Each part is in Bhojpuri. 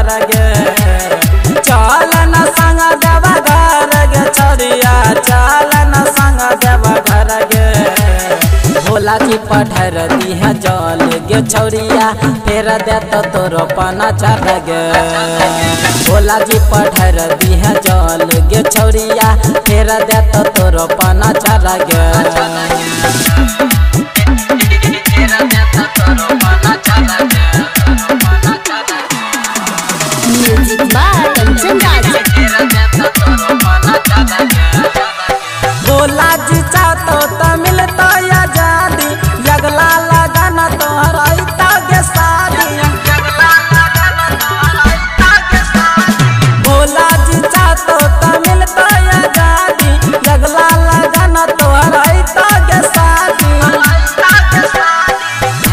घर गे चल न संग देवा घर गे छौरिया चल न संग देवा घर गे भोला जी पठर दी है जल गे छौरिया फेर दे तो तोरो पना चढ़ गे भोला जी पठर दी है जल गे छौरिया फेर दे तो तोरो पना चढ़ गे म्यूजिक बाय कंचन राज। भोला जी चाहतो तो मिलतो आजादी जगला लगाना तोहर अइता गे शादी भोला जी चाहतो तो मिलतो आजादी जगला लगाना तोहर अइता गे शादी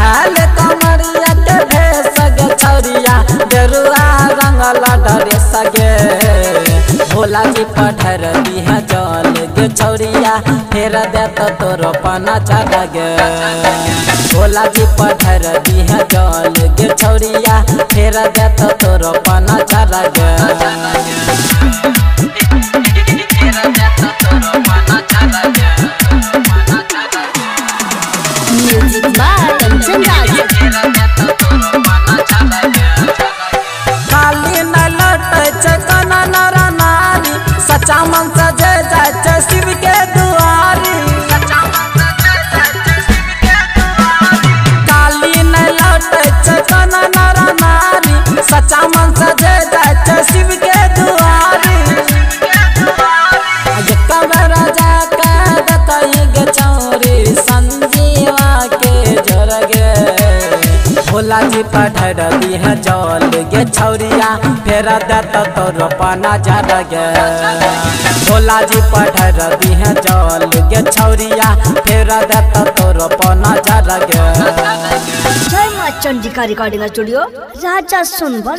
हाल कमरिया के भेस गे छौरिया देरुआ रंगला डरे सगे भोला जी पठर दी है जल गे छौरिया फेर दे तो तोरो पना चढ़ गे भोला जी पठर दी है जल गे छौरिया फेर दे तो तोरो पना चढ़ गे म्यूजिक बाय कंचन राज। खाली न लौटे छै कना नर नारी सच्चा मन से जे जाय छै शिव के दुआरी काली न लौटे छै कना नर नारी सच्चा मन से जे जाय छै शिव के दुआरी कबर जा के दतई गे छौरी संजीवा के जोर गे भोला जी पठर दी है जल गे छौरिया फेर दे तो तोरो पना चढ़ गे भोला जी पठर दी है जल गे छौरिया फेर दे तो तोरो पना चढ़ गे। जय मां चंडिका रिकॉर्डिंग स्टूडियो राजा सोनभर।